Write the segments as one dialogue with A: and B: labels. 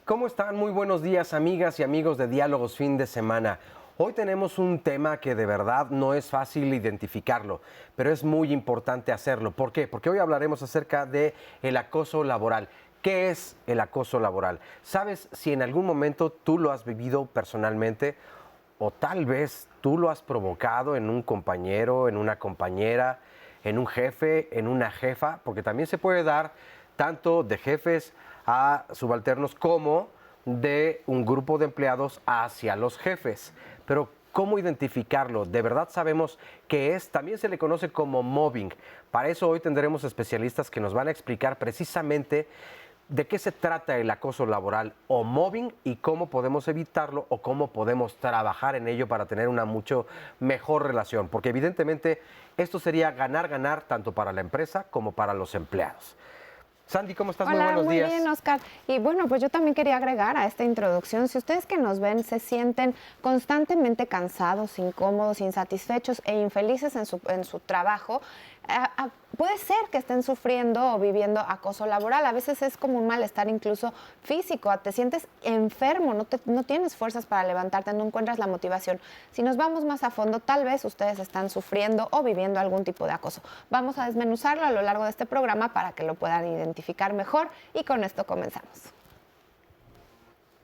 A: ¿Cómo están? Muy buenos días, amigas y amigos de Diálogos Fin de Semana. Hoy tenemos un tema que de verdad no es fácil identificarlo, pero es muy importante hacerlo. ¿Por qué? Porque hoy hablaremos acerca de el acoso laboral. ¿Qué es el acoso laboral? ¿Sabes si en algún momento tú lo has vivido personalmente o tal vez tú lo has provocado en un compañero, en una compañera, en un jefe, en una jefa? Porque también se puede dar tanto de jefes a subalternos como de un grupo de empleados hacia los jefes. Pero ¿cómo identificarlo? ¿De verdad sabemos qué es? También se le conoce como mobbing. Para eso hoy tendremos especialistas que nos van a explicar precisamente de qué se trata el acoso laboral o mobbing y cómo podemos evitarlo o cómo podemos trabajar en ello para tener una mucho mejor relación. Porque evidentemente esto sería ganar-ganar tanto para la empresa como para los empleados. Sandy, ¿cómo estás?
B: Hola,
A: muy buenos días.
B: Muy bien, Oscar. Y bueno, pues yo también quería agregar a esta introducción, si ustedes que nos ven se sienten constantemente cansados, incómodos, insatisfechos e infelices en su trabajo, puede ser que estén sufriendo o viviendo acoso laboral. A veces es como un malestar incluso físico, te sientes enfermo, no tienes fuerzas para levantarte, no encuentras la motivación. Si nos vamos más a fondo, tal vez ustedes están sufriendo o viviendo algún tipo de acoso. Vamos a desmenuzarlo a lo largo de este programa para que lo puedan identificar mejor y con esto comenzamos.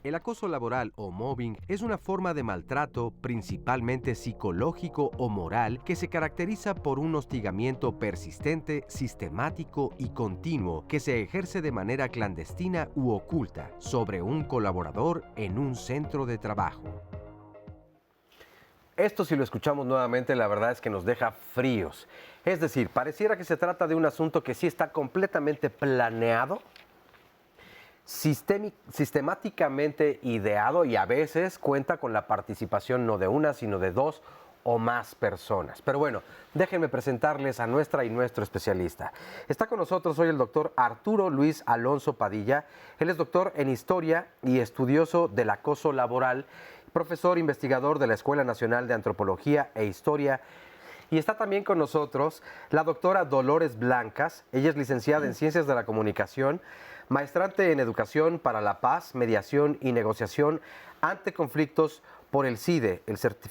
C: El acoso laboral o mobbing es una forma de maltrato, principalmente psicológico o moral, que se caracteriza por un hostigamiento persistente, sistemático y continuo que se ejerce de manera clandestina u oculta sobre un colaborador en un centro de trabajo.
A: Esto, si lo escuchamos nuevamente, la verdad es que nos deja fríos. Es decir, pareciera que se trata de un asunto que sí está completamente planeado, sistemáticamente ideado y a veces cuenta con la participación no de una, sino de dos o más personas. Pero bueno, déjenme presentarles a nuestra y nuestro especialista. Está con nosotros hoy el doctor Arturo Luis Alonso Padilla. Él es doctor en Historia y estudioso del acoso laboral, profesor investigador de la Escuela Nacional de Antropología e Historia. Y está también con nosotros la doctora Dolores Blancas. Ella es licenciada en Ciencias de la Comunicación, maestrante en Educación para la Paz, Mediación y Negociación ante Conflictos por el CIDE,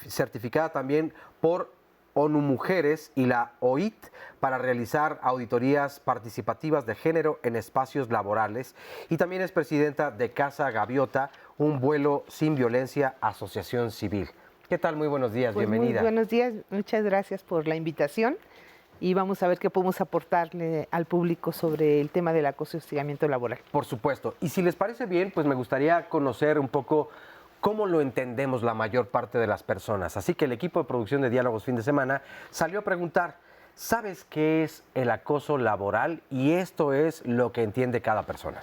A: certificada también por ONU Mujeres y la OIT para realizar auditorías participativas de género en espacios laborales, y también es presidenta de Casa Gaviota, un vuelo sin violencia, asociación civil. ¿Qué tal? Muy buenos días,
D: Pues
A: bienvenida.
D: Muy buenos días, muchas gracias por la invitación y vamos a ver qué podemos aportarle al público sobre el tema del acoso y hostigamiento laboral.
A: Por supuesto. Y si les parece bien, pues me gustaría conocer un poco cómo lo entendemos la mayor parte de las personas. Así que el equipo de producción de Diálogos Fin de Semana salió a preguntar, ¿sabes qué es el acoso laboral? Y esto es lo que entiende cada persona.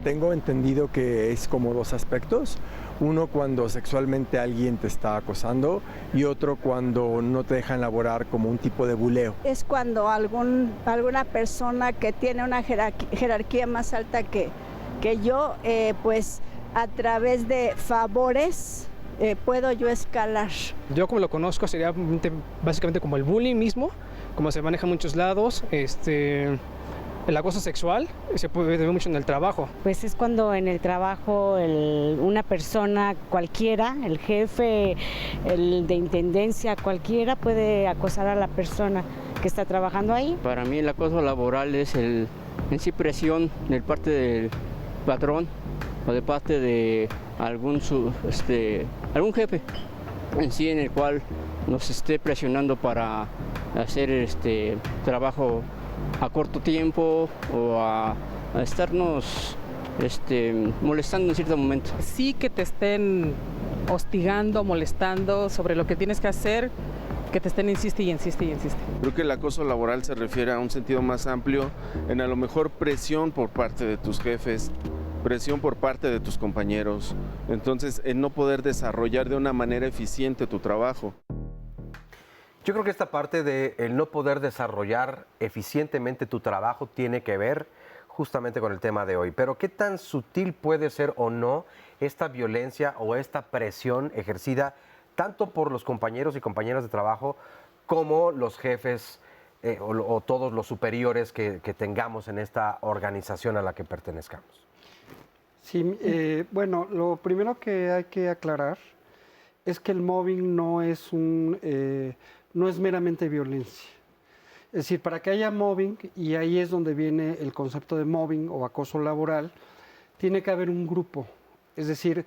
E: Tengo entendido que es como dos aspectos. Uno cuando sexualmente alguien te está acosando y otro cuando no te dejan laborar como un tipo de buleo.
F: Es cuando alguna persona que tiene una jerarquía más alta que yo, pues a través de favores puedo yo escalar.
G: Yo como lo conozco sería básicamente como el bullying mismo, como se maneja en muchos lados, el acoso sexual se puede ver mucho en el trabajo.
H: Pues es cuando en el trabajo una persona cualquiera, el jefe, el de intendencia, cualquiera puede acosar a la persona que está trabajando ahí.
I: Para mí el acoso laboral es en sí presión de parte del patrón o de parte de algún jefe en sí, en el cual nos esté presionando para hacer trabajo a corto tiempo o a estarnos molestando en cierto momento.
J: Sí, que te estén hostigando, molestando sobre lo que tienes que hacer, que te estén insiste y insiste y insiste.
K: Creo que el acoso laboral se refiere a un sentido más amplio, en a lo mejor presión por parte de tus jefes, presión por parte de tus compañeros, entonces en no poder desarrollar de una manera eficiente tu trabajo.
A: Yo creo que esta parte de el no poder desarrollar eficientemente tu trabajo tiene que ver justamente con el tema de hoy. Pero ¿qué tan sutil puede ser o no esta violencia o esta presión ejercida tanto por los compañeros y compañeras de trabajo como los jefes o todos los superiores que tengamos en esta organización a la que pertenezcamos?
L: Sí, bueno, lo primero que hay que aclarar es que el mobbing no es meramente violencia. Es decir, para que haya mobbing, y ahí es donde viene el concepto de mobbing o acoso laboral, tiene que haber un grupo. Es decir,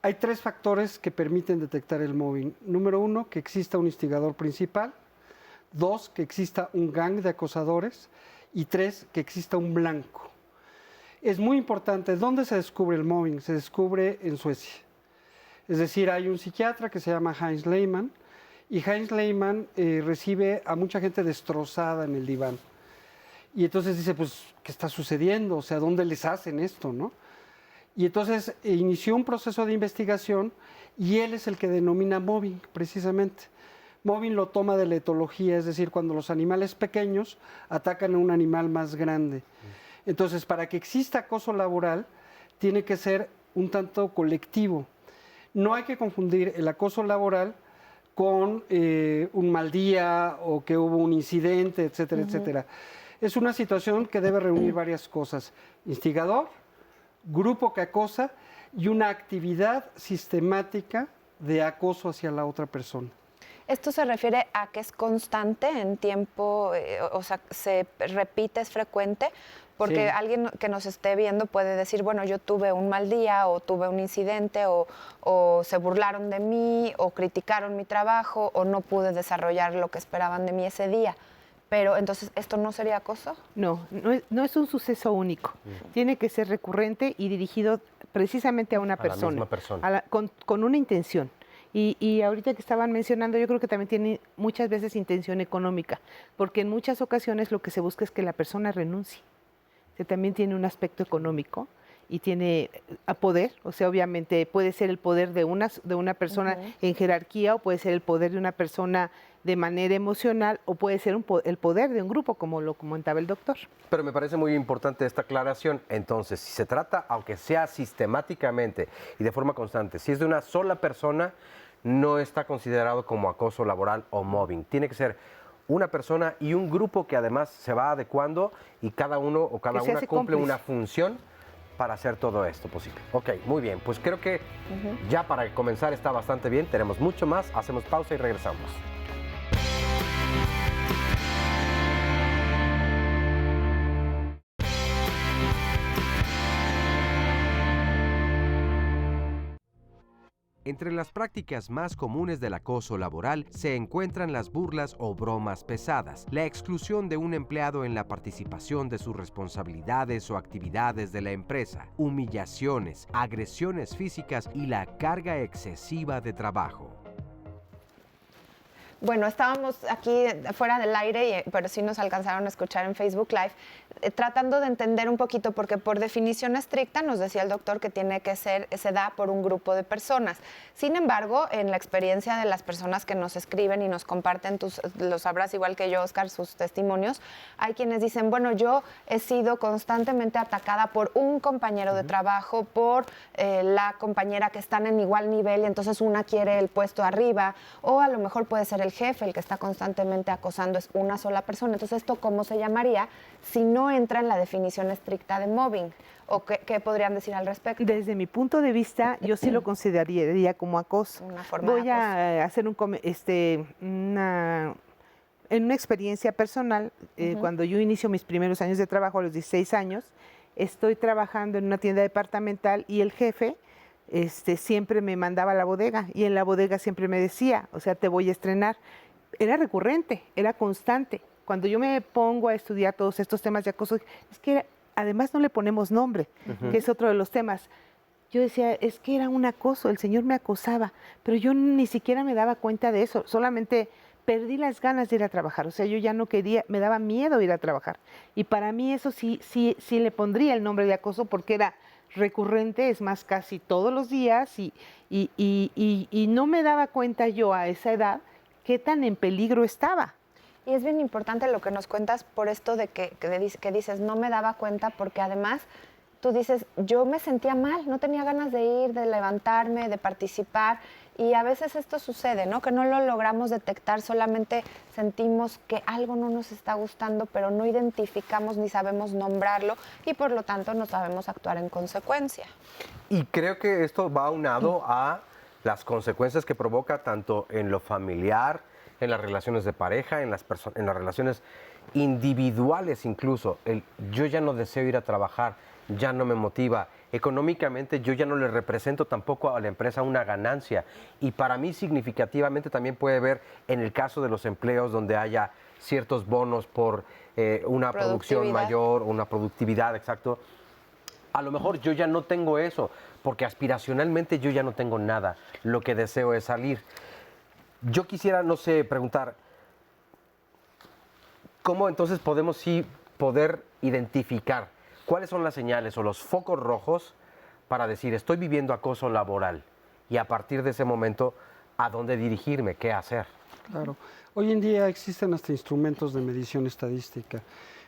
L: hay 3 factores que permiten detectar el mobbing. Número 1, que exista un instigador principal. 2, que exista un gang de acosadores. Y 3, que exista un blanco. Es muy importante, ¿dónde se descubre el mobbing? Se descubre en Suecia. Es decir, hay un psiquiatra que se llama Heinz Lehmann, y Heinz Lehmann recibe a mucha gente destrozada en el diván. Y entonces dice, pues, ¿qué está sucediendo? O sea, ¿dónde les hacen esto, no? Y entonces inició un proceso de investigación y él es el que denomina mobbing, precisamente. Mobbing lo toma de la etología, es decir, cuando los animales pequeños atacan a un animal más grande. Entonces, para que exista acoso laboral, tiene que ser un tanto colectivo. No hay que confundir el acoso laboral con un mal día o que hubo un incidente, etcétera, etcétera. Es una situación que debe reunir varias cosas. Instigador, grupo que acosa y una actividad sistemática de acoso hacia la otra persona.
B: ¿Esto se refiere a que es constante en tiempo, o sea, se repite, es frecuente? Porque
L: Sí.
B: alguien que nos esté viendo puede decir, bueno, yo tuve un mal día o tuve un incidente o se burlaron de mí o criticaron mi trabajo o no pude desarrollar lo que esperaban de mí ese día. Pero entonces, ¿esto no sería acoso?
D: No es un suceso único. Tiene que ser recurrente y dirigido precisamente a una persona.
A: A la misma persona.
D: Con una intención. Y ahorita que estaban mencionando, yo creo que también tiene muchas veces intención económica, porque en muchas ocasiones lo que se busca es que la persona renuncie. Que también tiene un aspecto económico y tiene poder, o sea, obviamente puede ser el poder de una persona en jerarquía o puede ser el poder de una persona de manera emocional o puede ser el poder de un grupo, como lo comentaba el doctor.
A: Pero me parece muy importante esta aclaración. Entonces, si se trata, aunque sea sistemáticamente y de forma constante, si es de una sola persona, no está considerado como acoso laboral o mobbing. Tiene que ser una persona y un grupo que además se va adecuando y cada uno o cada una cumple una función para hacer todo esto posible. Ok, muy bien. Pues creo que ya para comenzar está bastante bien. Tenemos mucho más. Hacemos pausa y regresamos.
C: Entre las prácticas más comunes del acoso laboral se encuentran las burlas o bromas pesadas, la exclusión de un empleado en la participación de sus responsabilidades o actividades de la empresa, humillaciones, agresiones físicas y la carga excesiva de trabajo.
B: Bueno, estábamos aquí fuera del aire, pero sí nos alcanzaron a escuchar en Facebook Live, tratando de entender un poquito, porque por definición estricta nos decía el doctor que tiene que ser, se da por un grupo de personas. Sin embargo, en la experiencia de las personas que nos escriben y nos comparten, lo sabrás igual que yo, Oscar, sus testimonios, hay quienes dicen, bueno, yo he sido constantemente atacada por un compañero de trabajo, por la compañera que están en igual nivel y entonces una quiere el puesto arriba, o a lo mejor puede ser el jefe, el que está constantemente acosando es una sola persona. Entonces, ¿esto cómo se llamaría si no entra en la definición estricta de mobbing? ¿O qué podrían decir al respecto?
D: Desde mi punto de vista, yo sí lo consideraría como acoso.
B: Una forma
D: Voy
B: de acoso.
D: a hacer en una experiencia personal, cuando yo inicio mis primeros años de trabajo a los 16 años, estoy trabajando en una tienda departamental y el jefe siempre me mandaba a la bodega y en la bodega siempre me decía, o sea, te voy a estrenar. Era recurrente, era constante. Cuando yo me pongo a estudiar todos estos temas de acoso, es que además no le ponemos nombre, que es otro de los temas. Yo decía, es que era un acoso, el señor me acosaba, pero yo ni siquiera me daba cuenta de eso, solamente perdí las ganas de ir a trabajar, o sea, yo ya no quería, me daba miedo ir a trabajar. Y para mí eso sí le pondría el nombre de acoso porque era recurrente, es más, casi todos los días y no me daba cuenta yo a esa edad qué tan en peligro estaba.
B: Y es bien importante lo que nos cuentas por esto de que dices, no me daba cuenta, porque además tú dices, yo me sentía mal, no tenía ganas de ir, de levantarme, de participar, Y a veces esto sucede, ¿no? Que no lo logramos detectar, solamente sentimos que algo no nos está gustando, pero no identificamos ni sabemos nombrarlo y por lo tanto no sabemos actuar en consecuencia.
A: Y creo que esto va aunado a las consecuencias que provoca tanto en lo familiar, en las relaciones de pareja, en las relaciones individuales incluso. Yo ya no deseo ir a trabajar, ya no me motiva. Económicamente yo ya no le represento tampoco a la empresa una ganancia. Y para mí significativamente también puede ver en el caso de los empleos donde haya ciertos bonos por una producción mayor, una productividad, exacto. A lo mejor yo ya no tengo eso, porque aspiracionalmente yo ya no tengo nada. Lo que deseo es salir. Yo quisiera, no sé, preguntar, ¿cómo entonces podemos poder identificar cuáles son las señales o los focos rojos para decir estoy viviendo acoso laboral y a partir de ese momento a dónde dirigirme, qué hacer?
L: Claro. Hoy en día existen hasta instrumentos de medición estadística.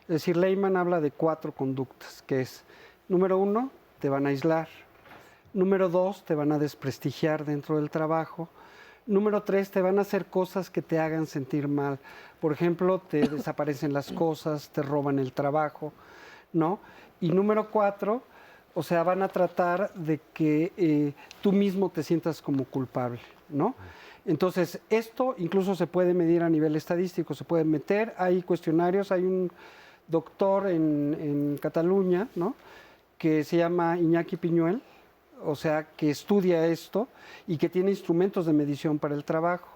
L: Es decir, Lehman habla de 4 conductas, que es, número 1, te van a aislar. Número 2, te van a desprestigiar dentro del trabajo. Número 3, te van a hacer cosas que te hagan sentir mal. Por ejemplo, te desaparecen las cosas, te roban el trabajo, ¿no? Y número 4, o sea, van a tratar de que tú mismo te sientas como culpable, ¿no? Entonces, esto incluso se puede medir a nivel estadístico, se puede meter, hay cuestionarios, hay un doctor en Cataluña, ¿no?, que se llama Iñaki Piñuel, o sea, que estudia esto y que tiene instrumentos de medición para el trabajo.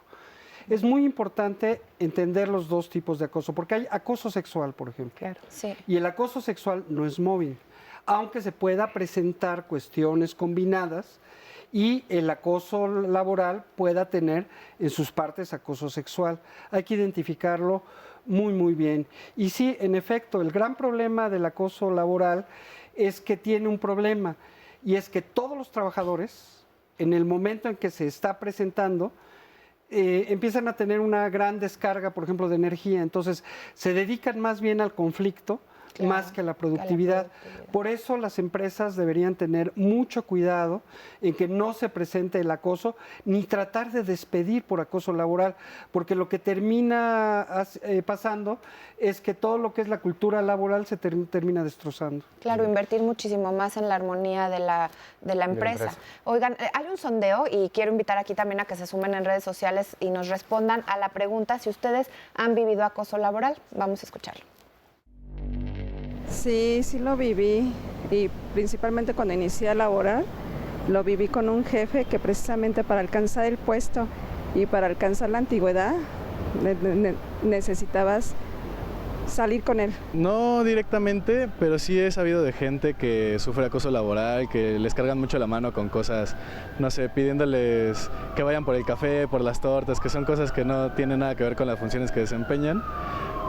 L: Es muy importante entender los dos tipos de acoso, porque hay acoso sexual, por ejemplo.
B: Claro, sí.
L: Y el acoso sexual no es móvil, aunque se pueda presentar cuestiones combinadas y el acoso laboral pueda tener en sus partes acoso sexual. Hay que identificarlo muy, muy bien. Y sí, en efecto, el gran problema del acoso laboral es que tiene un problema, y es que todos los trabajadores, en el momento en que se está presentando, empiezan a tener una gran descarga, por ejemplo, de energía. Entonces, se dedican más bien al conflicto, claro, más que a la productividad. Por eso las empresas deberían tener mucho cuidado en que no se presente el acoso, ni tratar de despedir por acoso laboral, porque lo que termina pasando es que todo lo que es la cultura laboral se termina destrozando.
B: Claro, invertir muchísimo más en la armonía de la empresa. Oigan, hay un sondeo y quiero invitar aquí también a que se sumen en redes sociales y nos respondan a la pregunta si ustedes han vivido acoso laboral. Vamos a escucharlo.
F: Sí, sí lo viví, y principalmente cuando inicié a laborar, lo viví con un jefe que precisamente para alcanzar el puesto y para alcanzar la antigüedad necesitabas salir con él.
M: No directamente, pero sí he sabido de gente que sufre acoso laboral, que les cargan mucho la mano con cosas, no sé, pidiéndoles que vayan por el café, por las tortas, que son cosas que no tienen nada que ver con las funciones que desempeñan.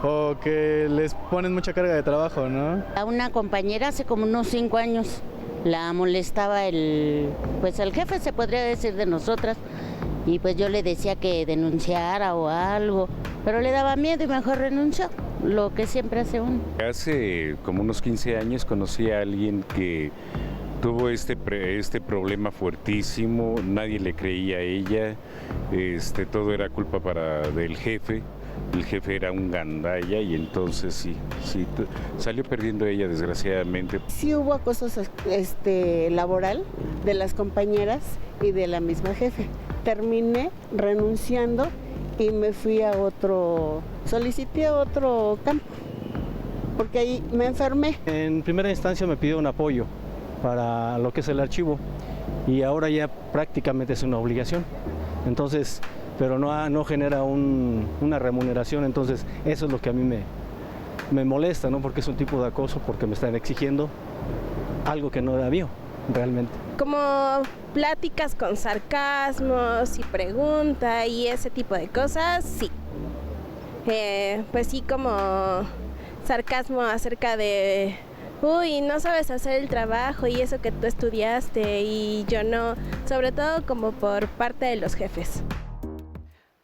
M: O que les ponen mucha carga de trabajo, ¿no?
N: A una compañera hace como unos 5 años la molestaba el jefe, se podría decir, de nosotras, y pues yo le decía que denunciara o algo, pero le daba miedo y mejor renunció, lo que siempre hace uno.
O: Hace como unos 15 años conocí a alguien que tuvo este problema fuertísimo, nadie le creía a ella, todo era culpa del jefe. El jefe era un gandalla y entonces sí, salió perdiendo ella, desgraciadamente.
H: Sí hubo acoso laboral de las compañeras y de la misma jefe. Terminé renunciando y me fui solicité a otro campo, porque ahí me enfermé.
G: En primera instancia me pidió un apoyo para lo que es el archivo y ahora ya prácticamente es una obligación. Entonces, pero no genera una remuneración, entonces eso es lo que a mí me molesta, ¿no? Porque es un tipo de acoso, porque me están exigiendo algo que no era mío, realmente.
P: Como pláticas con sarcasmos y pregunta y ese tipo de cosas, sí. Pues sí, como sarcasmo acerca de, uy, no sabes hacer el trabajo y eso que tú estudiaste y yo no, sobre todo como por parte de los jefes.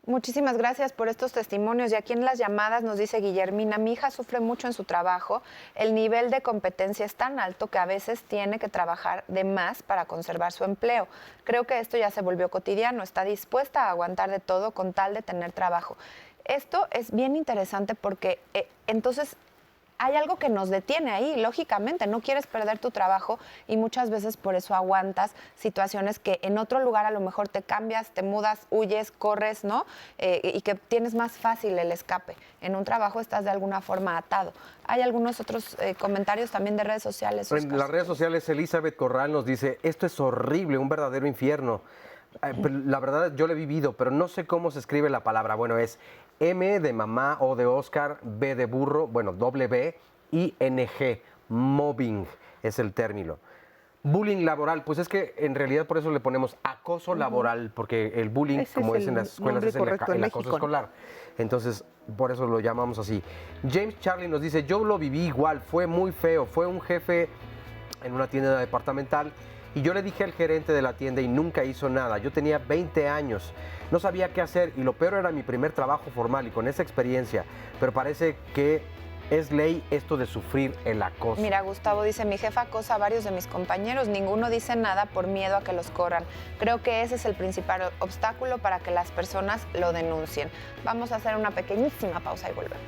B: Muchísimas gracias por estos testimonios. Y aquí en las llamadas nos dice Guillermina, mi hija sufre mucho en su trabajo, el nivel de competencia es tan alto que a veces tiene que trabajar de más para conservar su empleo. Creo que esto ya se volvió cotidiano, está dispuesta a aguantar de todo con tal de tener trabajo. Esto es bien interesante porque entonces hay algo que nos detiene ahí, lógicamente, no quieres perder tu trabajo y muchas veces por eso aguantas situaciones que en otro lugar a lo mejor te cambias, te mudas, huyes, corres, ¿no? Y que tienes más fácil el escape. En un trabajo estás de alguna forma atado. Hay algunos otros comentarios también de redes sociales.
A: En las redes sociales, Elizabeth Corral nos dice, esto es horrible, un verdadero infierno. La verdad, yo lo he vivido, pero no sé cómo se escribe la palabra. Bueno, es M de mamá, O de Oscar, B de burro, bueno, W, I, N, G. Mobbing es el término. Bullying laboral, pues es que en realidad por eso le ponemos acoso laboral, porque el bullying,
D: Ese
A: como
D: es
A: en las escuelas, es el acoso
D: México,
A: escolar. Entonces, por eso lo llamamos así. James Charlie nos dice, yo lo viví igual, fue muy feo, fue un jefe en una tienda departamental. Y yo le dije al gerente de la tienda y nunca hizo nada. Yo tenía 20 años, no sabía qué hacer y lo peor era mi primer trabajo formal y con esa experiencia. Pero parece que es ley esto de sufrir el acoso.
B: Mira, Gustavo dice, mi jefa acosa a varios de mis compañeros, ninguno dice nada por miedo a que los corran. Creo que ese es el principal obstáculo para que las personas lo denuncien. Vamos a hacer una pequeñísima pausa y volvemos.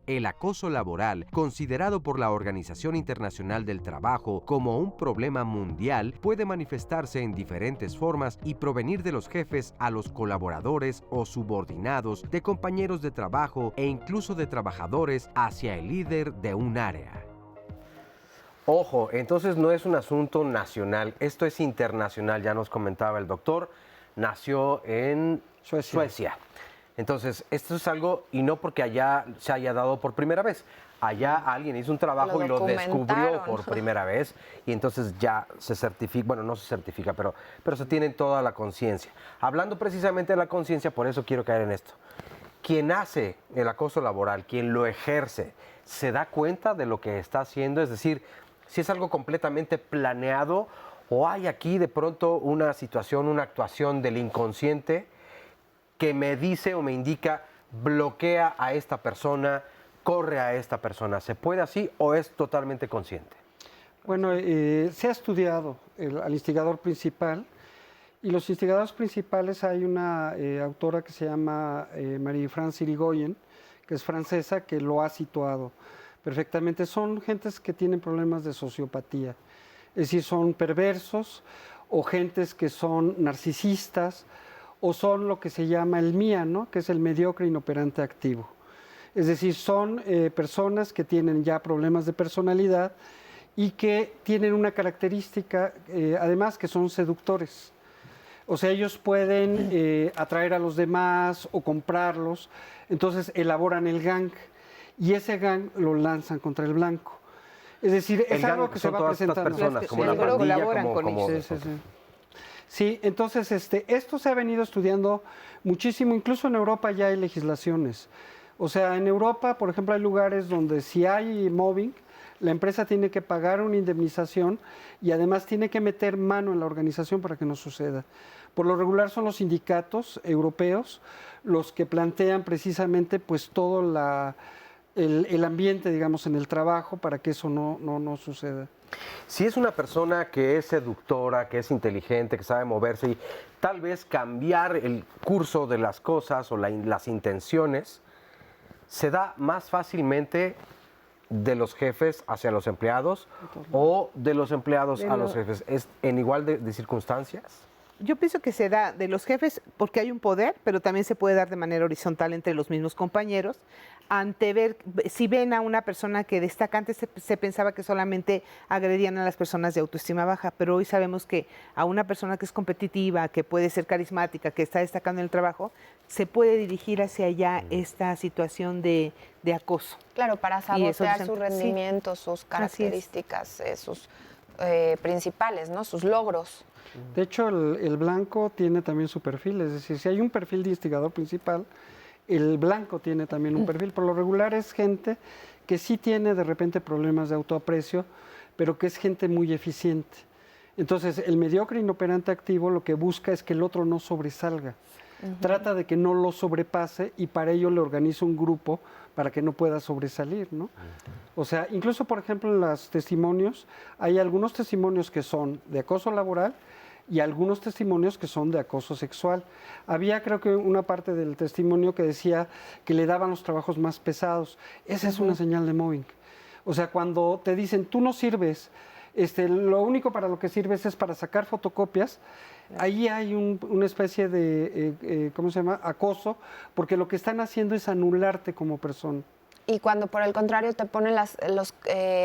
C: El acoso laboral, considerado por la Organización Internacional del Trabajo como un problema mundial, puede manifestarse en diferentes formas y provenir de los jefes a los colaboradores o subordinados, de compañeros de trabajo e incluso de trabajadores hacia el líder de un área.
A: Ojo, entonces no es un asunto nacional, esto es internacional, ya nos comentaba el doctor, nació en Suecia. Entonces, esto es algo, y no porque allá se haya dado por primera vez, allá alguien hizo un trabajo y lo descubrió por primera vez, y entonces ya se certifica, bueno, no se certifica, pero se tiene toda la conciencia. Hablando precisamente de la conciencia, por eso quiero caer en esto. Quien hace el acoso laboral, quien lo ejerce, ¿se da cuenta de lo que está haciendo? Es decir, si es algo completamente planeado, o hay aquí de pronto una situación, una actuación del inconsciente que me dice o me indica, bloquea a esta persona, corre a esta persona. ¿Se puede así o es totalmente consciente?
L: Bueno, se ha estudiado al instigador principal y los instigadores principales hay una autora que se llama Marie-France Irigoyen, que es francesa, que lo ha situado perfectamente. Son gentes que tienen problemas de sociopatía, es decir, son perversos o gentes que son narcisistas, o son lo que se llama el MIA, ¿no? Que es el mediocre inoperante activo. Es decir, son personas que tienen ya problemas de personalidad y que tienen una característica, además, que son seductores. O sea, ellos pueden atraer a los demás o comprarlos, entonces elaboran el gang y ese gang lo lanzan contra el blanco. Es decir, es algo que se va presentando.
A: Personas, como la pandilla, como
L: Sí, entonces esto se ha venido estudiando muchísimo, incluso en Europa ya hay legislaciones. O sea, en Europa, por ejemplo, hay lugares donde si hay mobbing, la empresa tiene que pagar una indemnización y además tiene que meter mano en la organización para que no suceda. Por lo regular son los sindicatos europeos los que plantean precisamente pues todo el ambiente, digamos, en el trabajo para que eso no suceda.
A: Si es una persona que es seductora, que es inteligente, que sabe moverse y tal vez cambiar el curso de las cosas o las intenciones, se da más fácilmente de los jefes hacia los empleados o de los empleados a los jefes. ¿Es en igual de circunstancias?
D: Yo pienso que se da de los jefes porque hay un poder, pero también se puede dar de manera horizontal entre los mismos compañeros. Ante ver, si ven a una persona que destaca, antes se pensaba que solamente agredían a las personas de autoestima baja, pero hoy sabemos que a una persona que es competitiva, que puede ser carismática, que está destacando en el trabajo, se puede dirigir hacia allá esta situación de acoso.
B: Claro, para sabotear su rendimiento, sus características, sus principales, ¿no? Sus logros.
L: De hecho, el blanco tiene también su perfil, es decir, si hay un perfil de instigador principal, El blanco tiene también un perfil. Por lo regular es gente que sí tiene de repente problemas de autoaprecio, pero que es gente muy eficiente. Entonces, el mediocre inoperante activo lo que busca es que el otro no sobresalga. Trata de que no lo sobrepase y para ello le organiza un grupo para que no pueda sobresalir, ¿no? O sea, incluso, por ejemplo, en los testimonios, hay algunos testimonios que son de acoso laboral y algunos testimonios que son de acoso sexual. Había, creo que, una parte del testimonio que decía que le daban los trabajos más pesados. Esa es una señal de mobbing. O sea, cuando te dicen, tú no sirves, lo único para lo que sirves es para sacar fotocopias, ahí hay una especie de, ¿cómo se llama?, acoso, porque lo que están haciendo es anularte como persona.
B: Y cuando por el contrario te ponen los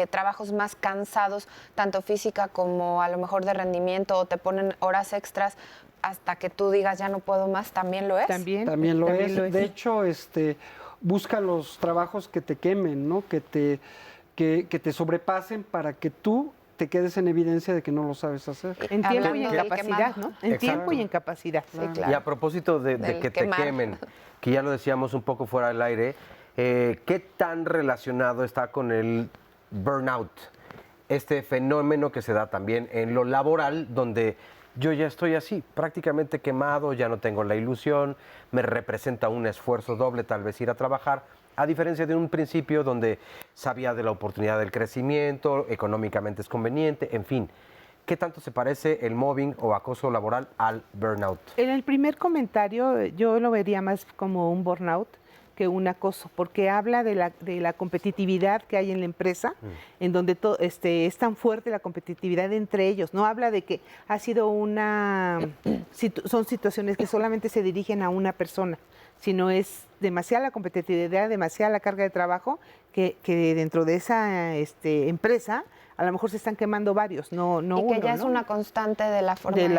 B: trabajos más cansados, tanto física como a lo mejor de rendimiento, o te ponen horas extras hasta que tú digas ya no puedo más, ¿también lo es?
L: También lo es. De hecho, busca los trabajos que te quemen, ¿no? Que te sobrepasen para que tú te quedes en evidencia de que no lo sabes hacer.
D: En tiempo y en capacidad, ¿no? En tiempo y en capacidad.
B: Sí, claro.
A: Y a propósito de que te quemen, que ya lo decíamos un poco fuera del aire, ¿qué tan relacionado está con el burnout? Este fenómeno que se da también en lo laboral, donde yo ya estoy así, prácticamente quemado, ya no tengo la ilusión, me representa un esfuerzo doble tal vez ir a trabajar, a diferencia de un principio donde sabía de la oportunidad del crecimiento, económicamente es conveniente, en fin. ¿Qué tanto se parece el mobbing o acoso laboral al burnout?
D: En el primer comentario yo lo vería más como un burnout que un acoso, porque habla de la competitividad que hay en la empresa, en donde es tan fuerte la competitividad entre ellos. No habla de que ha sido son situaciones que solamente se dirigen a una persona, sino es demasiada la competitividad, demasiada la carga de trabajo, que dentro de esa empresa a lo mejor se están quemando varios, no uno.
B: Y que ya es una constante de la forma en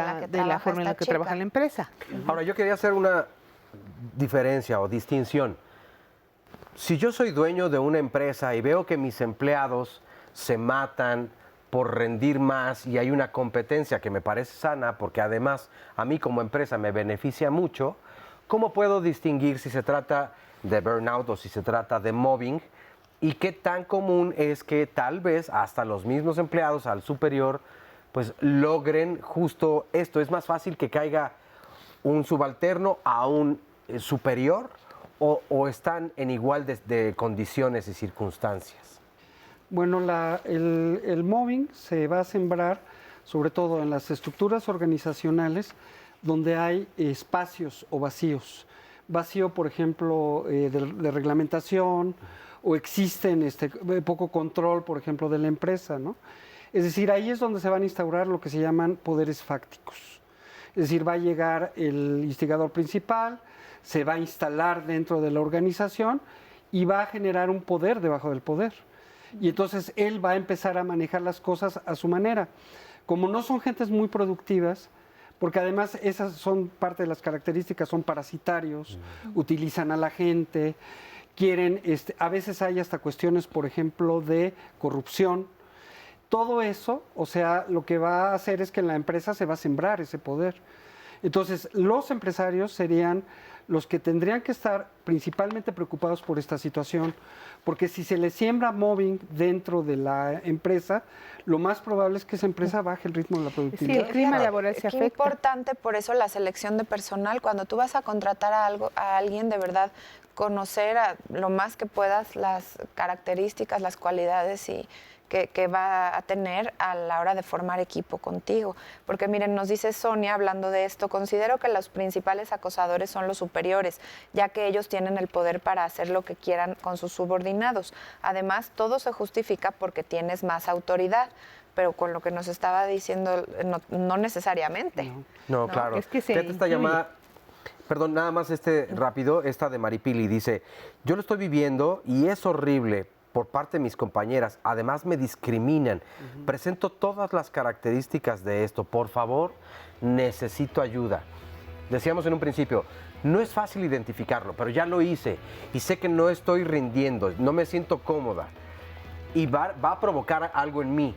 B: la que trabaja
D: la empresa.
A: Ahora, yo quería hacer una diferencia o distinción. Si yo soy dueño de una empresa y veo que mis empleados se matan por rendir más y hay una competencia que me parece sana, porque además a mí como empresa me beneficia mucho, ¿cómo puedo distinguir si se trata de burnout o si se trata de mobbing? ¿Y qué tan común es que tal vez hasta los mismos empleados al superior pues logren justo esto? ¿Es más fácil que caiga un subalterno a un superior o están en igual de condiciones y circunstancias?
L: Bueno, el mobbing se va a sembrar sobre todo en las estructuras organizacionales donde hay espacios o vacíos. Vacío, por ejemplo, de reglamentación, o existen poco control, por ejemplo, de la empresa, ¿no? Es decir, ahí es donde se van a instaurar lo que se llaman poderes fácticos. Es decir, va a llegar el instigador principal, se va a instalar dentro de la organización y va a generar un poder debajo del poder. Y entonces él va a empezar a manejar las cosas a su manera. Como no son gentes muy productivas, porque además esas son parte de las características, son parasitarios, utilizan a la gente, quieren, a veces hay hasta cuestiones, por ejemplo, de corrupción. Todo eso, o sea, lo que va a hacer es que en la empresa se va a sembrar ese poder. Entonces, los empresarios serían los que tendrían que estar principalmente preocupados por esta situación, porque si se les siembra mobbing dentro de la empresa, lo más probable es que esa empresa baje el ritmo de la productividad.
D: Sí, el clima laboral se afecta.
B: Es importante por eso la selección de personal. Cuando tú vas a contratar a alguien, de verdad, conocer lo más que puedas las características, las cualidades que va a tener a la hora de formar equipo contigo. Porque miren, nos dice Sonia, hablando de esto, considero que los principales acosadores son los superiores, ya que ellos tienen el poder para hacer lo que quieran con sus subordinados. Además, todo se justifica porque tienes más autoridad, pero con lo que nos estaba diciendo, no necesariamente.
A: No, claro.
D: Es que
A: Fíjate esta llamada, perdón, nada más rápido, esta de Maripili, dice, yo lo estoy viviendo y es horrible por parte de mis compañeras, además me discriminan, presento todas las características de esto, por favor, necesito ayuda. Decíamos en un principio, no es fácil identificarlo, pero ya lo hice y sé que no estoy rindiendo, no me siento cómoda y va a provocar algo en mí.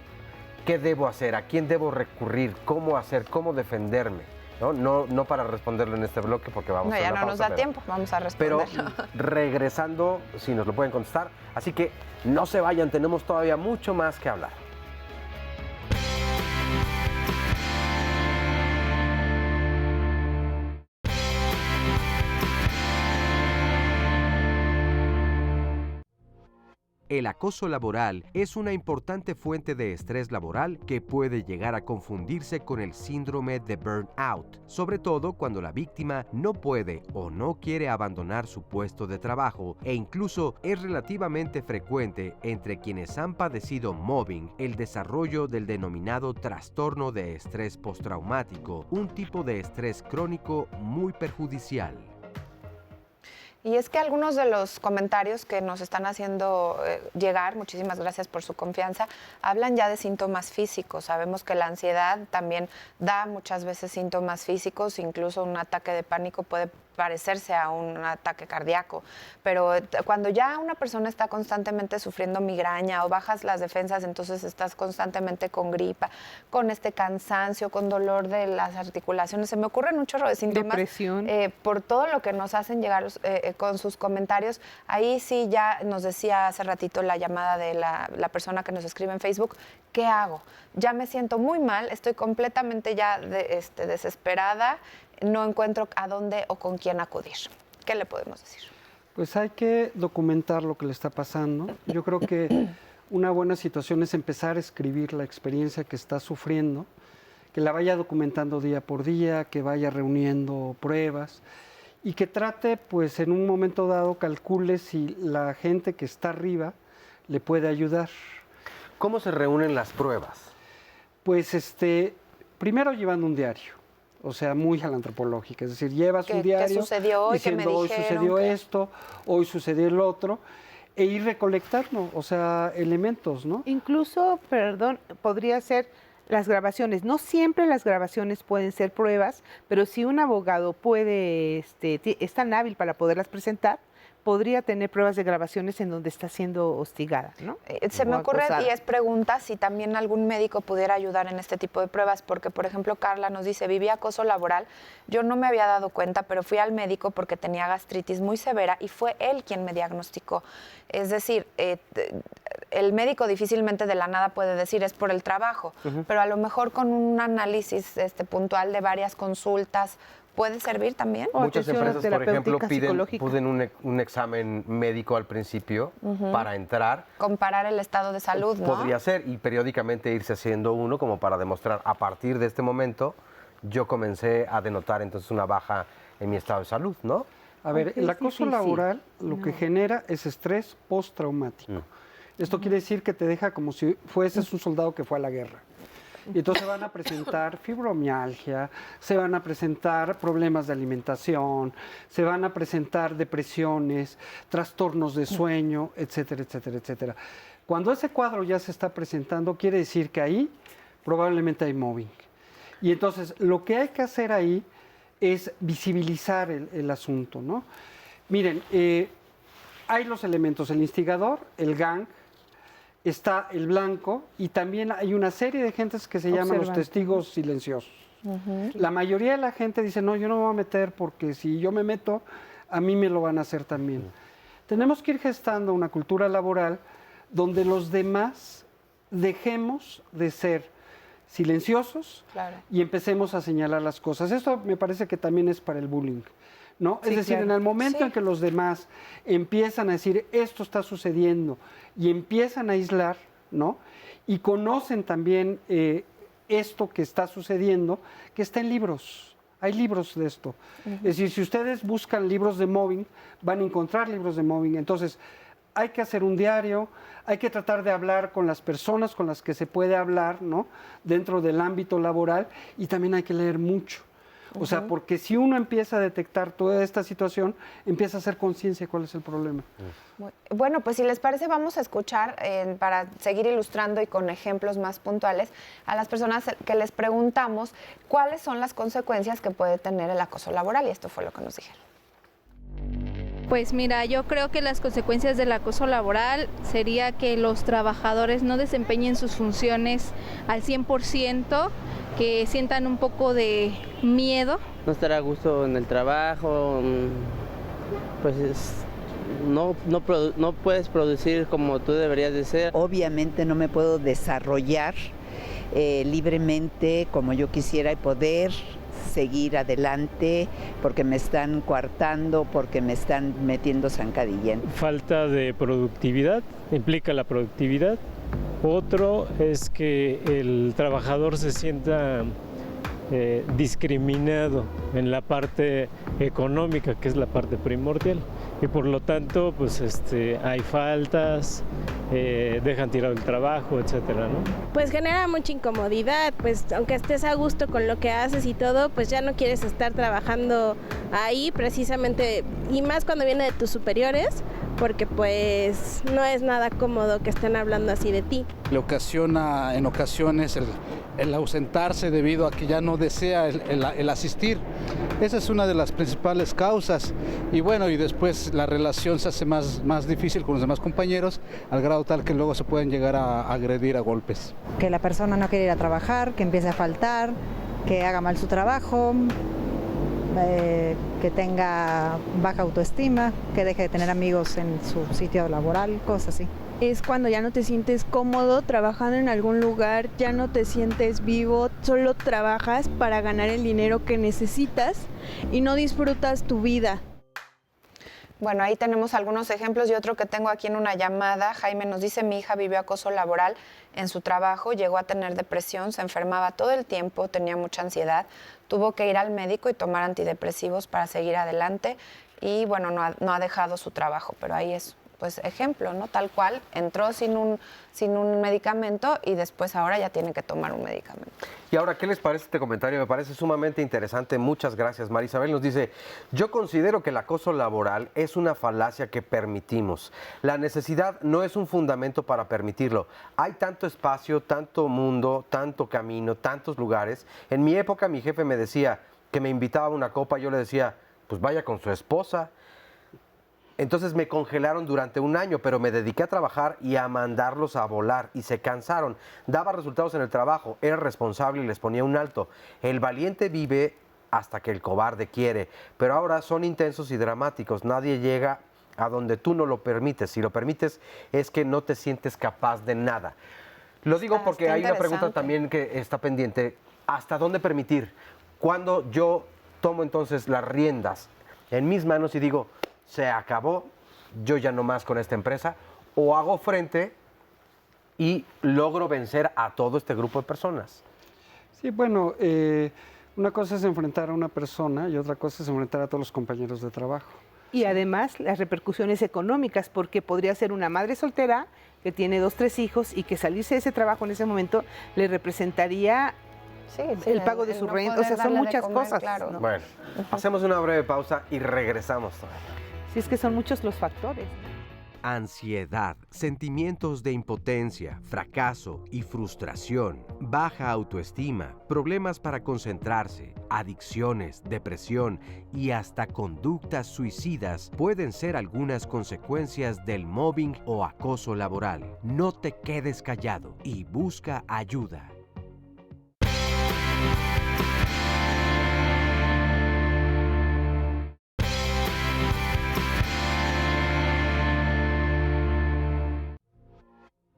A: ¿Qué debo hacer? ¿A quién debo recurrir? ¿Cómo hacer? ¿Cómo defenderme? No para responderlo en este bloque porque vamos a
B: ya
A: una
B: no nos
A: pausa,
B: da tiempo, vamos a responderlo.
A: Pero regresando, si nos lo pueden contestar. Así que no se vayan, tenemos todavía mucho más que hablar.
C: El acoso laboral es una importante fuente de estrés laboral que puede llegar a confundirse con el síndrome de burnout, sobre todo cuando la víctima no puede o no quiere abandonar su puesto de trabajo e incluso es relativamente frecuente entre quienes han padecido mobbing el desarrollo del denominado trastorno de estrés postraumático, un tipo de estrés crónico muy perjudicial.
B: Y es que algunos de los comentarios que nos están haciendo llegar, muchísimas gracias por su confianza, hablan ya de síntomas físicos. Sabemos que la ansiedad también da muchas veces síntomas físicos, incluso un ataque de pánico puede parecerse a un ataque cardíaco, pero cuando ya una persona está constantemente sufriendo migraña o bajas las defensas, entonces estás constantemente con gripa, con cansancio, con dolor de las articulaciones, se me ocurren un chorro de síntomas.
D: Depresión.
B: Por todo lo que nos hacen llegar con sus comentarios. Ahí sí ya nos decía hace ratito la llamada de la persona que nos escribe en Facebook, ¿qué hago? Ya me siento muy mal, estoy completamente ya desesperada, no encuentro a dónde o con quién acudir. ¿Qué le podemos decir?
L: Pues hay que documentar lo que le está pasando. Yo creo que una buena situación es empezar a escribir la experiencia que está sufriendo, que la vaya documentando día por día, que vaya reuniendo pruebas y que trate, pues en un momento dado, calcule si la gente que está arriba le puede ayudar.
A: ¿Cómo se reúnen las pruebas?
L: Pues primero llevando un diario. O sea, muy a la antropológica, es decir, llevas un diario
B: ¿qué sucedió hoy?
L: diciendo hoy sucedió esto, hoy sucedió el otro, e ir recolectando, o sea, elementos, ¿no?
D: Incluso, podría ser las grabaciones. No siempre las grabaciones pueden ser pruebas, pero si un abogado puede, es tan hábil para poderlas presentar, podría tener pruebas de grabaciones en donde está siendo hostigada, ¿no?
B: Se me ocurre, y es pregunta, si también algún médico pudiera ayudar en este tipo de pruebas, porque, por ejemplo, Carla nos dice, viví acoso laboral, yo no me había dado cuenta, pero fui al médico porque tenía gastritis muy severa y fue él quien me diagnosticó. Es decir, el médico difícilmente de la nada puede decir es por el trabajo, pero a lo mejor con un análisis puntual de varias consultas, ¿puede servir también?
A: Muchas empresas, por ejemplo, piden un examen médico al principio para entrar.
B: Comparar el estado de salud, ¿no?
A: Podría ser, y periódicamente irse haciendo uno como para demostrar, a partir de este momento, yo comencé a denotar entonces una baja en mi estado de salud, ¿no?
L: A ver, el acoso laboral lo que genera es estrés postraumático. Esto quiere decir que te deja como si fueses un soldado que fue a la guerra. Y entonces se van a presentar fibromialgia, se van a presentar problemas de alimentación, se van a presentar depresiones, trastornos de sueño, etcétera, etcétera, etcétera. Cuando ese cuadro ya se está presentando, quiere decir que ahí probablemente hay mobbing. Y entonces lo que hay que hacer ahí es visibilizar el asunto, ¿no? Miren, hay los elementos, el instigador, el gang, está el blanco y también hay una serie de gentes que se llaman los testigos silenciosos. La mayoría de la gente dice, no, yo no me voy a meter porque si yo me meto, a mí me lo van a hacer también. Tenemos que ir gestando una cultura laboral donde los demás dejemos de ser silenciosos y empecemos a señalar las cosas. Esto me parece que también es para el bullying, ¿no? Sí, es decir, en el momento en que los demás empiezan a decir esto está sucediendo y empiezan a aislar, ¿no? Y conocen también esto que está sucediendo, que está en libros. Hay libros de esto. Es decir, si ustedes buscan libros de mobbing, van a encontrar libros de mobbing. Entonces, hay que hacer un diario, hay que tratar de hablar con las personas con las que se puede hablar, ¿no? Dentro del ámbito laboral, y también hay que leer mucho. O sea, porque si uno empieza a detectar toda esta situación, empieza a hacer conciencia de cuál es el problema.
B: Bueno, pues si les parece, vamos a escuchar, para seguir ilustrando y con ejemplos más puntuales, a las personas que les preguntamos cuáles son las consecuencias que puede tener el acoso laboral, y esto fue lo que nos dijeron.
Q: Pues mira, yo creo que las consecuencias del acoso laboral sería que los trabajadores no desempeñen sus funciones al 100%, que sientan un poco de miedo.
R: No estar a gusto en el trabajo, pues no puedes producir como tú deberías de ser.
S: Obviamente no me puedo desarrollar libremente como yo quisiera y poder seguir adelante porque me están coartando, porque me están metiendo zancadilla.
T: Falta de productividad, implica la productividad. Otro es que el trabajador se sienta discriminado en la parte económica, que es la parte primordial, y por lo tanto pues hay faltas, dejan tirado el trabajo, etcétera, ¿no?
P: Pues genera mucha incomodidad, pues aunque estés a gusto con lo que haces y todo, pues ya no quieres estar trabajando ahí precisamente, y más cuando viene de tus superiores, porque pues no es nada cómodo que estén hablando así de ti.
U: Le ocasiona en ocasiones el ausentarse debido a que ya no desea el asistir. Esa es una de las principales causas. Y bueno, y después la relación se hace más difícil con los demás compañeros, al grado tal que luego se pueden llegar a agredir a golpes.
V: Que la persona no quiere ir a trabajar, que empiece a faltar, que haga mal su trabajo, que tenga baja autoestima, que deje de tener amigos en su sitio laboral, cosas así.
W: Es cuando ya no te sientes cómodo trabajando en algún lugar, ya no te sientes vivo, solo trabajas para ganar el dinero que necesitas y no disfrutas tu vida.
B: Bueno, ahí tenemos algunos ejemplos y otro que tengo aquí en una llamada. Jaime nos dice, mi hija vivió acoso laboral en su trabajo, llegó a tener depresión, se enfermaba todo el tiempo, tenía mucha ansiedad, tuvo que ir al médico y tomar antidepresivos para seguir adelante y bueno, no ha dejado su trabajo, pero ahí es pues ejemplo, ¿no? Tal cual, entró sin un medicamento y después ahora ya tiene que tomar un medicamento.
A: Y ahora, ¿qué les parece este comentario? Me parece sumamente interesante. Muchas gracias. Marisabel nos dice, yo considero que el acoso laboral es una falacia que permitimos. La necesidad no es un fundamento para permitirlo. Hay tanto espacio, tanto mundo, tanto camino, tantos lugares. En mi época mi jefe me decía que me invitaba a una copa, yo le decía, pues vaya con su esposa. Entonces me congelaron durante un año, pero me dediqué a trabajar y a mandarlos a volar y se cansaron. Daba resultados en el trabajo, era responsable y les ponía un alto. El valiente vive hasta que el cobarde quiere, pero ahora son intensos y dramáticos. Nadie llega a donde tú no lo permites. Si lo permites es que no te sientes capaz de nada. Lo digo porque hay una pregunta también que está pendiente. ¿Hasta dónde permitir? Cuando yo tomo entonces las riendas en mis manos y digo, se acabó, yo ya no más con esta empresa, o hago frente y logro vencer a todo este grupo de personas.
L: Sí, bueno, una cosa es enfrentar a una persona y otra cosa es enfrentar a todos los compañeros de trabajo.
D: Y además las repercusiones económicas, porque podría ser una madre soltera que tiene 2, 3 hijos y que salirse de ese trabajo en ese momento le representaría el pago de su renta. O sea, son muchas cosas. Claro.
A: ¿No? Bueno, hacemos una breve pausa y regresamos.
D: Sí, es que son muchos los factores.
C: Ansiedad, sentimientos de impotencia, fracaso y frustración, baja autoestima, problemas para concentrarse, adicciones, depresión y hasta conductas suicidas pueden ser algunas consecuencias del mobbing o acoso laboral. No te quedes callado y busca ayuda.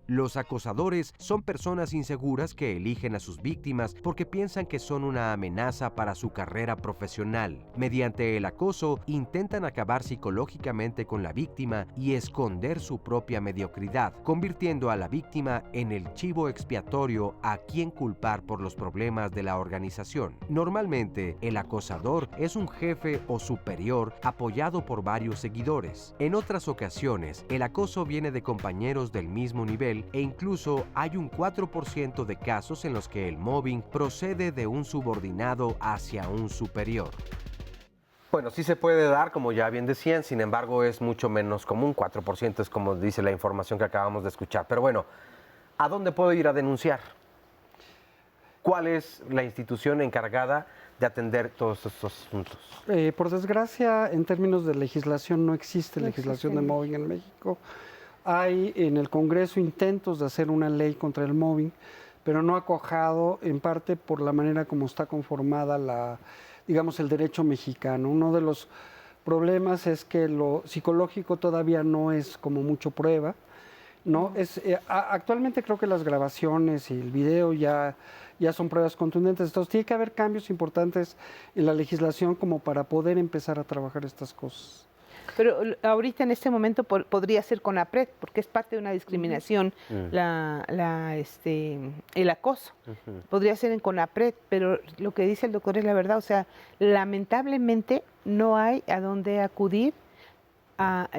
C: Los acosadores son personas inseguras que eligen a sus víctimas porque piensan que son una amenaza para su carrera profesional. Mediante el acoso, intentan acabar psicológicamente con la víctima y esconder su propia mediocridad, convirtiendo a la víctima en el chivo expiatorio a quien culpar por los problemas de la organización. Normalmente, el acosador es un jefe o superior apoyado por varios seguidores. En otras ocasiones, el acoso viene de compañeros del mismo nivel e incluso hay un 4% de casos en los que el mobbing procede de un subordinado hacia un superior.
A: Bueno, sí se puede dar, como ya bien decían, sin embargo es mucho menos común, 4% es como dice la información que acabamos de escuchar. Pero bueno, ¿a dónde puedo ir a denunciar? ¿Cuál es la institución encargada de atender todos estos asuntos?
L: Por desgracia, en términos de legislación, no existe legislación de mobbing en México. Hay en el Congreso intentos de hacer una ley contra el mobbing, pero no ha cuajado en parte por la manera como está conformada digamos, el derecho mexicano. Uno de los problemas es que lo psicológico todavía no es como mucho prueba, ¿no? Actualmente creo que las grabaciones y el video ya son pruebas contundentes. Entonces tiene que haber cambios importantes en la legislación como para poder empezar a trabajar estas cosas.
D: Pero ahorita en este momento podría ser CONAPRED, porque es parte de una discriminación el acoso. Podría ser en CONAPRED, pero lo que dice el doctor es la verdad. O sea, lamentablemente no hay a dónde acudir a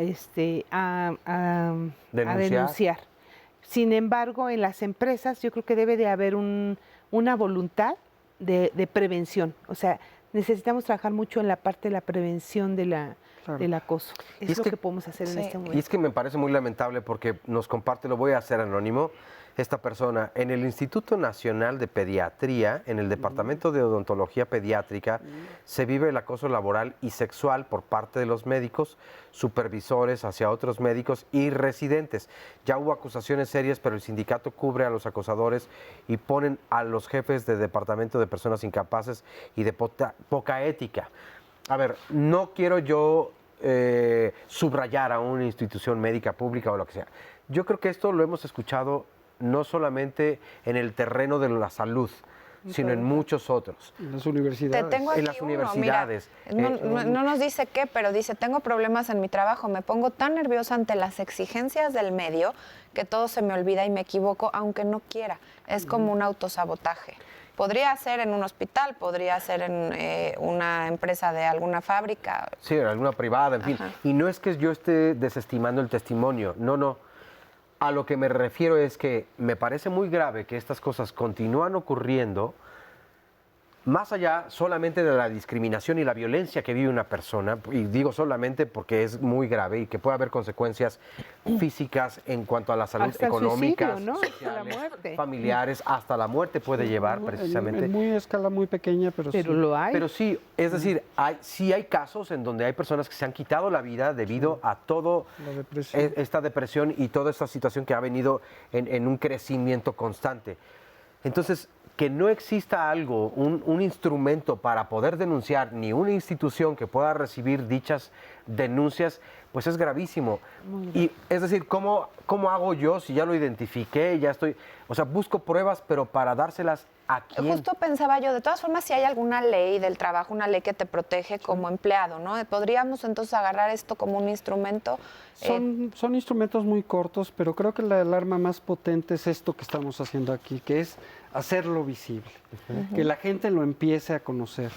D: denunciar. Sin embargo, en las empresas yo creo que debe de haber una voluntad de prevención. O sea, necesitamos trabajar mucho en la parte de la prevención del acoso. Es lo que podemos hacer en este momento.
A: Y es que me parece muy lamentable porque nos comparte, lo voy a hacer anónimo, esta persona, en el Instituto Nacional de Pediatría, en el Departamento de Odontología Pediátrica, se vive el acoso laboral y sexual por parte de los médicos, supervisores hacia otros médicos y residentes. Ya hubo acusaciones serias, pero el sindicato cubre a los acosadores y ponen a los jefes de departamento de personas incapaces y de poca ética. A ver, no quiero yo subrayar a una institución médica pública o lo que sea. Yo creo que esto lo hemos escuchado no solamente en el terreno de la salud, sino en muchos otros.
L: En las universidades.
B: Te tengo aquí
A: en las universidades.
B: Mira, no nos dice qué, pero dice, tengo problemas en mi trabajo, me pongo tan nerviosa ante las exigencias del medio que todo se me olvida y me equivoco aunque no quiera. Es como un autosabotaje. Podría ser en un hospital, podría ser en una empresa de alguna fábrica.
A: Sí, en alguna privada, en fin. Y no es que yo esté desestimando el testimonio, no. A lo que me refiero es que me parece muy grave que estas cosas continúan ocurriendo más allá solamente de la discriminación y la violencia que vive una persona, y digo solamente porque es muy grave y que puede haber consecuencias físicas en cuanto a la salud económica,
D: ¿no?
A: sociales, familiares, hasta la muerte puede llevar precisamente.
L: En muy escala muy pequeña, pero sí.
D: Lo hay.
A: Pero sí, es decir, sí hay casos en donde hay personas que se han quitado la vida debido a toda esta depresión y toda esta situación que ha venido en un crecimiento constante. Entonces, que no exista algo, un instrumento para poder denunciar, ni una institución que pueda recibir dichas denuncias, pues es gravísimo. Y es decir, ¿cómo hago yo si ya lo identifiqué, ya estoy? O sea, busco pruebas, pero para dárselas ¿a quién?
B: Justo pensaba yo, de todas formas, si hay alguna ley del trabajo, una ley que te protege como empleado, ¿no? ¿Podríamos entonces agarrar esto como un instrumento?
L: Son instrumentos muy cortos, pero creo que el arma más potente es esto que estamos haciendo aquí, que es hacerlo visible, que la gente lo empiece a conocer.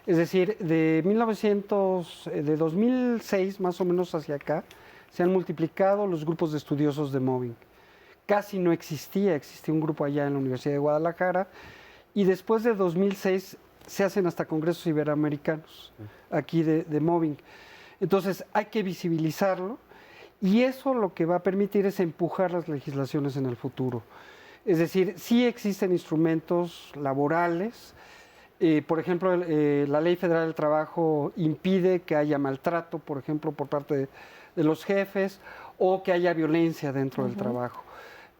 L: Es decir, de 2006 más o menos hacia acá, se han multiplicado los grupos de estudiosos de mobbing. Casi no existía un grupo allá en la Universidad de Guadalajara, y después de 2006 se hacen hasta congresos iberoamericanos aquí de mobbing. Entonces hay que visibilizarlo, y eso lo que va a permitir es empujar las legislaciones en el futuro. Es decir, sí existen instrumentos laborales. Por ejemplo, la Ley Federal del Trabajo impide que haya maltrato, por ejemplo, por parte de los jefes, o que haya violencia dentro del trabajo.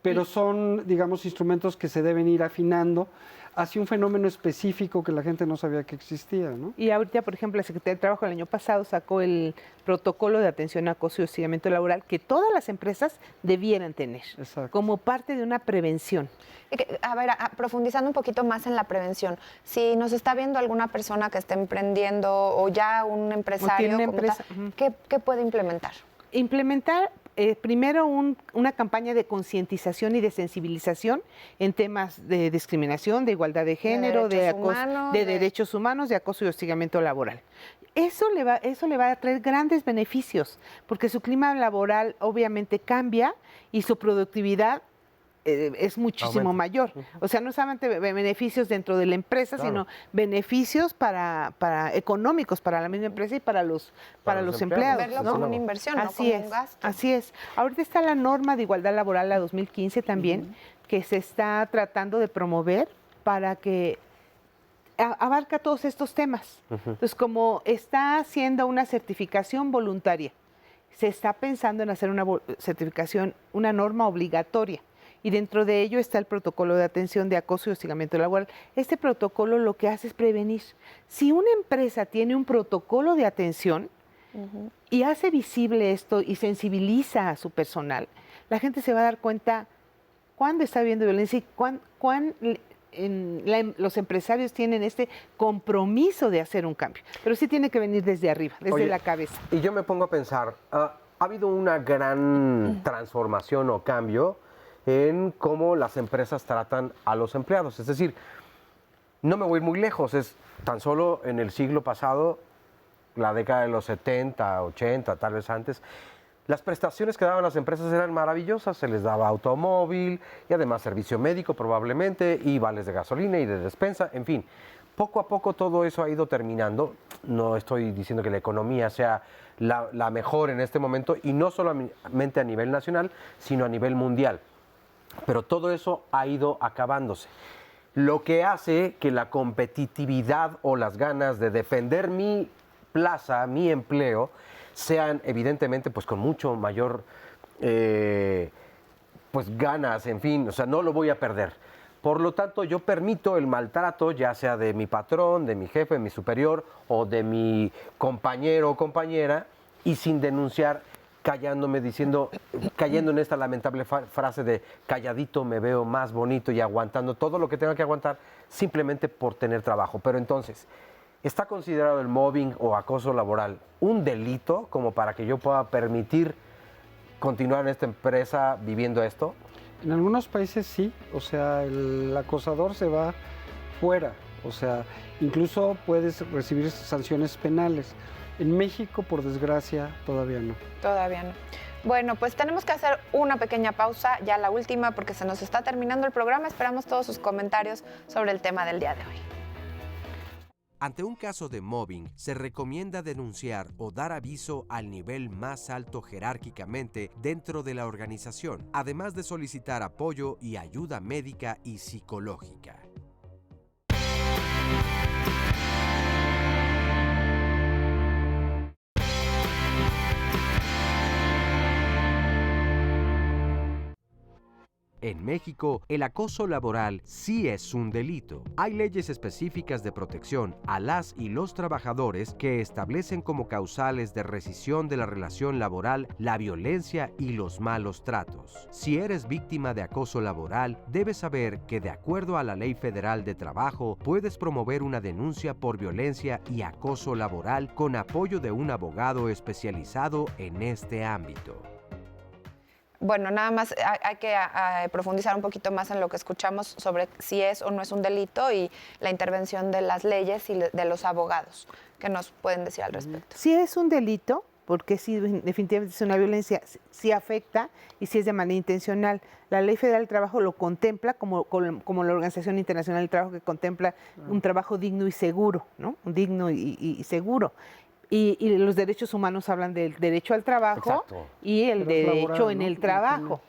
L: Pero son, digamos, instrumentos que se deben ir afinando hacia un fenómeno específico que la gente no sabía que existía, ¿no?
D: Y ahorita, por ejemplo, la Secretaría de Trabajo el año pasado sacó el protocolo de atención a acoso y hostigamiento laboral que todas las empresas debieran tener.
L: Exacto.
D: Como parte de una prevención.
B: A ver, profundizando un poquito más en la prevención, si nos está viendo alguna persona que esté emprendiendo o ya un empresario, ¿qué puede implementar?
D: Implementar primero una campaña de concientización y de sensibilización en temas de discriminación, de igualdad de género, de derechos humanos, de acoso y hostigamiento laboral. Eso le va a traer grandes beneficios, porque su clima laboral obviamente cambia y su productividad es muchísimo mayor. O sea, no solamente beneficios dentro de la empresa, sino beneficios para económicos para la misma empresa y para los empleados.
B: Verlo como una inversión, no como un gasto.
D: Así es. Ahorita está la norma de igualdad laboral, la 2015 también, que se está tratando de promover para que abarca todos estos temas. Entonces, como está haciendo una certificación voluntaria, se está pensando en hacer una certificación, una norma obligatoria. y dentro de ello está el protocolo de atención de acoso y hostigamiento laboral. Este protocolo lo que hace es prevenir. Si una empresa tiene un protocolo de atención y hace visible esto y sensibiliza a su personal, la gente se va a dar cuenta cuándo está habiendo violencia y los empresarios tienen este compromiso de hacer un cambio. Pero sí tiene que venir desde arriba, desde la cabeza.
A: Y yo me pongo a pensar, ha habido una gran transformación o cambio en cómo las empresas tratan a los empleados. Es decir, no me voy muy lejos, es tan solo en el siglo pasado, la década de los 70, 80, tal vez antes, las prestaciones que daban las empresas eran maravillosas, se les daba automóvil y además servicio médico probablemente, y vales de gasolina y de despensa, en fin. Poco a poco todo eso ha ido terminando. No estoy diciendo que la economía sea la mejor en este momento, y no solamente a nivel nacional, sino a nivel mundial. Pero todo eso ha ido acabándose. Lo que hace que la competitividad o las ganas de defender mi plaza, mi empleo, sean evidentemente pues con mucho mayor pues ganas, en fin, o sea, no lo voy a perder. Por lo tanto, yo permito el maltrato, ya sea de mi patrón, de mi jefe, de mi superior o de mi compañero o compañera, y sin denunciar, callándome, cayendo en esta lamentable frase de calladito me veo más bonito, y aguantando todo lo que tenga que aguantar simplemente por tener trabajo. Pero entonces, ¿está considerado el mobbing o acoso laboral un delito como para que yo pueda permitir continuar en esta empresa viviendo esto?
L: En algunos países sí, o sea, el acosador se va fuera, o sea, incluso puedes recibir sanciones penales. En México, por desgracia, todavía no.
B: Todavía no. Bueno, pues tenemos que hacer una pequeña pausa, ya la última, porque se nos está terminando el programa. Esperamos todos sus comentarios sobre el tema del día de hoy.
C: Ante un caso de mobbing, se recomienda denunciar o dar aviso al nivel más alto jerárquicamente dentro de la organización, además de solicitar apoyo y ayuda médica y psicológica. En México, el acoso laboral sí es un delito. Hay leyes específicas de protección a las y los trabajadores que establecen como causales de rescisión de la relación laboral la violencia y los malos tratos. Si eres víctima de acoso laboral, debes saber que de acuerdo a la Ley Federal de Trabajo, puedes promover una denuncia por violencia y acoso laboral con apoyo de un abogado especializado en este ámbito.
B: Bueno, nada más hay que profundizar un poquito más en lo que escuchamos sobre si es o no es un delito y la intervención de las leyes y de los abogados. ¿Qué nos pueden decir al respecto?
D: Sí es un delito, porque sí, definitivamente es una violencia, sí afecta y sí es de manera intencional. La Ley Federal del Trabajo lo contempla como la Organización Internacional del Trabajo, que contempla un trabajo digno y seguro, ¿no? Digno y seguro. Y los derechos humanos hablan del derecho al trabajo. Exacto. Y el derecho laboral, en el trabajo.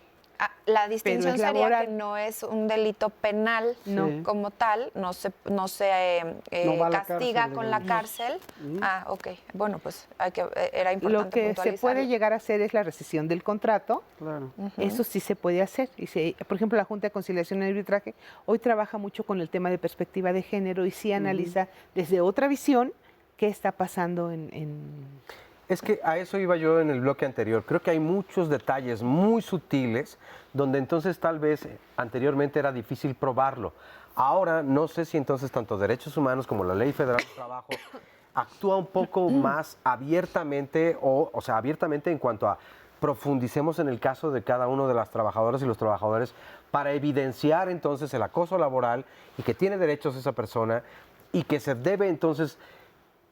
B: La distinción sería que no es un delito penal como tal, no se castiga con la cárcel. Ok. Bueno, pues era importante
D: lo que se puede llegar a hacer es la rescisión del contrato.
L: Claro.
D: Eso sí se puede hacer. Por ejemplo, la Junta de Conciliación y Arbitraje hoy trabaja mucho con el tema de perspectiva de género y sí analiza desde otra visión qué está pasando
A: Es que a eso iba yo en el bloque anterior. Creo que hay muchos detalles muy sutiles donde entonces tal vez anteriormente era difícil probarlo. Ahora no sé si entonces tanto derechos humanos como la Ley Federal del Trabajo actúa un poco más abiertamente, o sea, abiertamente en cuanto a profundicemos en el caso de cada uno de las trabajadoras y los trabajadores para evidenciar entonces el acoso laboral y que tiene derechos esa persona y que se debe entonces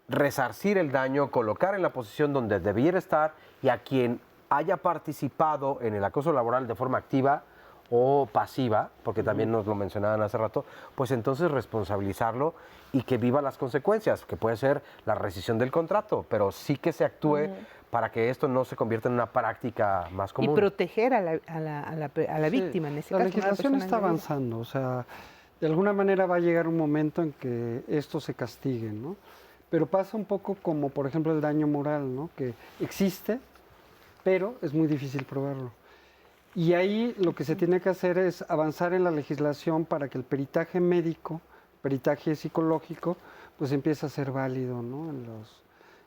A: resarcir el daño, colocar en la posición donde debiera estar, y a quien haya participado en el acoso laboral de forma activa o pasiva, porque también nos lo mencionaban hace rato, pues entonces responsabilizarlo y que viva las consecuencias, que puede ser la rescisión del contrato, pero sí que se actúe para que esto no se convierta en una práctica más común.
D: Y proteger a la víctima en ese caso.
L: La legislación está avanzando, o sea, de alguna manera va a llegar un momento en que esto se castigue, ¿no? Pero pasa un poco como, por ejemplo, el daño moral, ¿no? Que existe, pero es muy difícil probarlo. Y ahí lo que se tiene que hacer es avanzar en la legislación para que el peritaje médico, peritaje psicológico, pues empiece a ser válido, ¿no?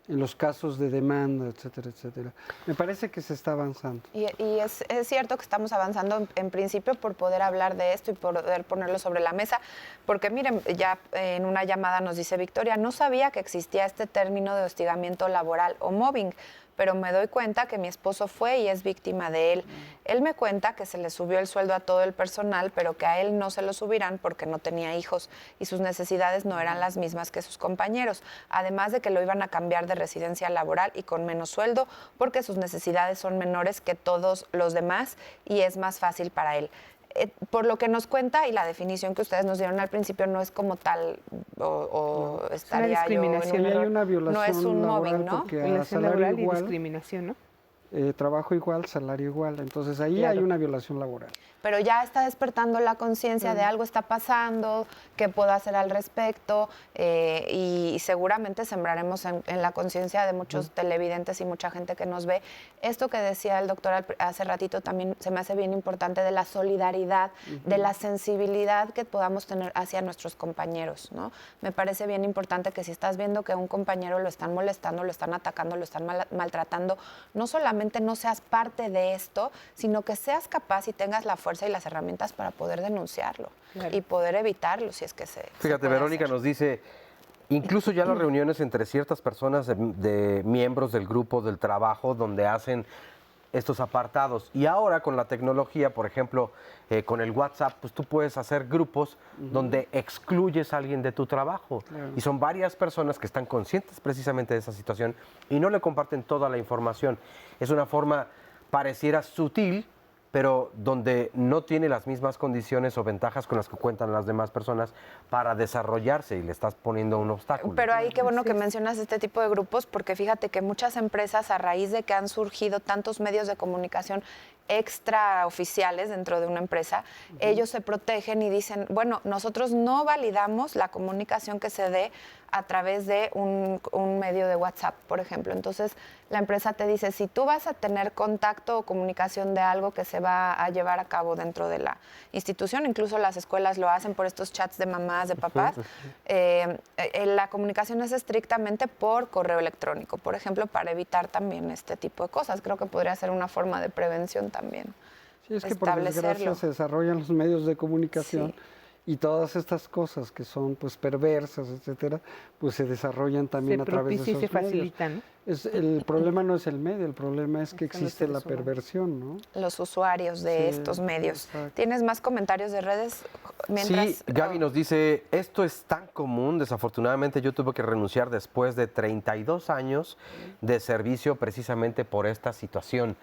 L: En los casos de demanda, etcétera, etcétera. Me parece que se está avanzando.
B: Y es cierto que estamos avanzando en principio por poder hablar de esto y poder ponerlo sobre la mesa, porque miren, ya en una llamada nos dice Victoria, no sabía que existía este término de hostigamiento laboral o mobbing, pero me doy cuenta que mi esposo fue y es víctima de él. Él me cuenta que se le subió el sueldo a todo el personal, pero que a él no se lo subirán porque no tenía hijos y sus necesidades no eran las mismas que sus compañeros. Además de que lo iban a cambiar de residencia laboral y con menos sueldo porque sus necesidades son menores que todos los demás y es más fácil para él. Por lo que nos cuenta y la definición que ustedes nos dieron al principio no es como tal o estaría yo en un error.
L: Hay una violación
B: no es un mobbing, ¿no?
D: Violación laboral y discriminación, ¿no?
L: Trabajo igual, salario igual. Entonces ahí hay una violación laboral.
B: Pero ya está despertando la conciencia de algo está pasando, qué puedo hacer al respecto y seguramente sembraremos en la conciencia de muchos televidentes y mucha gente que nos ve. Esto que decía el doctor hace ratito también se me hace bien importante de la solidaridad, de la sensibilidad que podamos tener hacia nuestros compañeros, ¿no? Me parece bien importante que si estás viendo que a un compañero lo están molestando, lo están atacando, lo están maltratando, no solamente no seas parte de esto, sino que seas capaz y tengas la fuerza y las herramientas para poder denunciarlo y poder evitarlo si es que se
A: Fíjate, Verónica nos dice, incluso ya las reuniones entre ciertas personas de miembros del grupo del trabajo donde hacen estos apartados. Y ahora con la tecnología, por ejemplo, con el WhatsApp, pues tú puedes hacer grupos donde excluyes a alguien de tu trabajo.
L: Claro.
A: Y son varias personas que están conscientes precisamente de esa situación y no le comparten toda la información. Es una forma, pareciera sutil, pero donde no tiene las mismas condiciones o ventajas con las que cuentan las demás personas para desarrollarse y le estás poniendo un obstáculo.
B: Pero ahí qué bueno que mencionas este tipo de grupos, porque fíjate que muchas empresas, a raíz de que han surgido tantos medios de comunicación extraoficiales dentro de una empresa, ellos se protegen y dicen, bueno, nosotros no validamos la comunicación que se dé a través de un medio de WhatsApp, por ejemplo. Entonces, la empresa te dice, si tú vas a tener contacto o comunicación de algo que se va a llevar a cabo dentro de la institución, incluso las escuelas lo hacen por estos chats de mamás, de papás, la comunicación es estrictamente por correo electrónico, por ejemplo, para evitar también este tipo de cosas. Creo que podría ser una forma de prevención también.
L: Sí, es que por desgracia se desarrollan los medios de comunicación y todas estas cosas que son pues perversas, etcétera, pues se desarrollan también a través de esos medios.
D: Se facilitan.
L: El problema no es el medio, el problema es que existe la perversión, ¿no?
B: Los usuarios de estos medios. Exacto. ¿Tienes más comentarios de redes?
A: Sí, Gaby nos dice, esto es tan común, desafortunadamente yo tuve que renunciar después de 32 años de servicio precisamente por esta situación.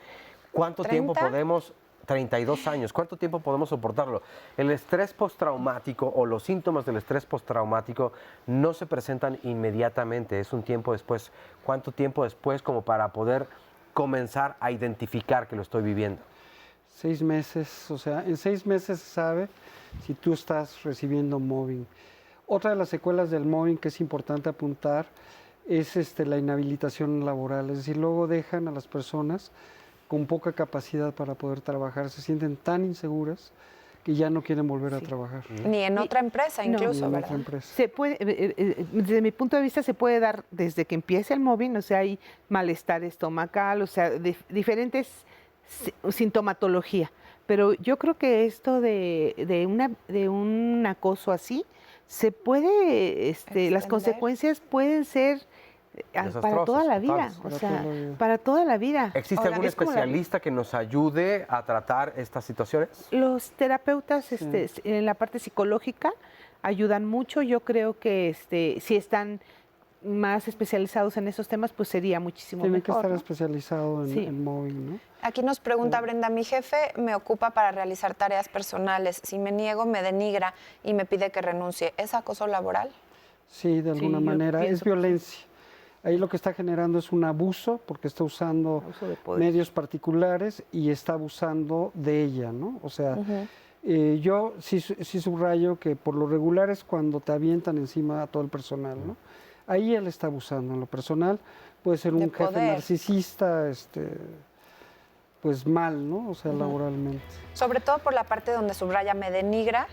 A: ¿Cuánto tiempo podemos... 32 años, ¿cuánto tiempo podemos soportarlo? El estrés postraumático o los síntomas del estrés postraumático no se presentan inmediatamente, es un tiempo después. ¿Cuánto tiempo después como para poder comenzar a identificar que lo estoy viviendo?
L: 6 meses, o sea, en 6 meses se sabe si tú estás recibiendo mobbing. Otra de las secuelas del mobbing que es importante apuntar es la inhabilitación laboral, es decir, luego dejan a las personas con poca capacidad para poder trabajar, se sienten tan inseguras que ya no quieren volver a trabajar.
B: Ni en otra empresa incluso, ¿verdad?
D: Se puede, desde mi punto de vista se puede dar desde que empieza el mobbing, o sea, hay malestar estomacal, o sea, diferentes sintomatología, pero yo creo que esto de un acoso así, se puede, las consecuencias pueden ser para toda la vida, para toda la vida.
A: ¿Existe algún especialista que nos ayude a tratar estas situaciones?
D: Los terapeutas en la parte psicológica ayudan mucho. Yo creo que si están más especializados en esos temas, pues sería muchísimo mejor.
L: Tiene que estar especializado en mobbing, ¿no?
B: Aquí nos pregunta Brenda, mi jefe me ocupa para realizar tareas personales. Si me niego, me denigra y me pide que renuncie. ¿Es acoso laboral?
L: Sí, de alguna manera. Es violencia. Ahí lo que está generando es un abuso, porque está usando medios particulares y está abusando de ella, ¿no? O sea, yo sí subrayo que por lo regular es cuando te avientan encima a todo el personal, ¿no? Ahí él está abusando. En lo personal puede ser un jefe narcisista, pues mal, ¿no? O sea, laboralmente.
B: Sobre todo por la parte donde subraya me denigra.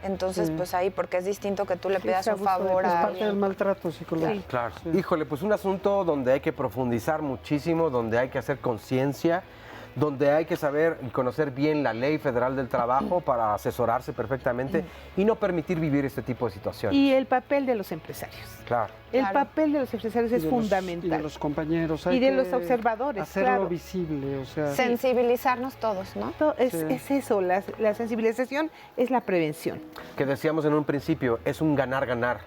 B: Entonces, pues ahí, porque es distinto que tú le pidas un favor a
L: Es parte
B: alguien.
L: del maltrato psicológico.
A: Claro. Híjole, pues un asunto donde hay que profundizar muchísimo, donde hay que hacer conciencia, donde hay que saber y conocer bien la ley federal del trabajo para asesorarse perfectamente y no permitir vivir este tipo de situaciones.
D: Y el papel de los empresarios.
A: Claro.
D: El papel de los empresarios es fundamental.
L: Y de los compañeros.
D: Y de los observadores,
L: hacerlo
D: claro.
L: visible, o sea.
B: Sensibilizarnos todos, ¿no?
D: Es eso, la sensibilización es la prevención.
A: Que decíamos en un principio, es un ganar-ganar,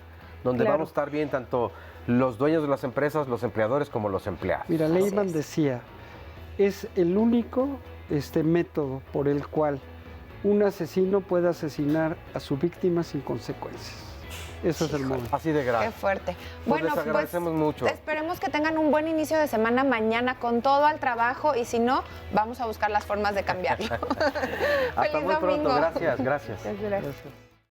A: donde
D: Claro.
A: vamos a estar bien tanto los dueños de las empresas, los empleadores como los empleados.
L: Mira, Lehman decía, es el único método por el cual un asesino puede asesinar a su víctima sin consecuencias. Ese es el modo.
A: Así de grave.
B: Qué fuerte.
A: Pues les agradecemos mucho.
B: Esperemos que tengan un buen inicio de semana mañana con todo al trabajo y si no, vamos a buscar las formas de cambiarlo.
A: Hasta
B: Feliz
A: muy pronto.
B: domingo.
A: Gracias, gracias.
D: Gracias.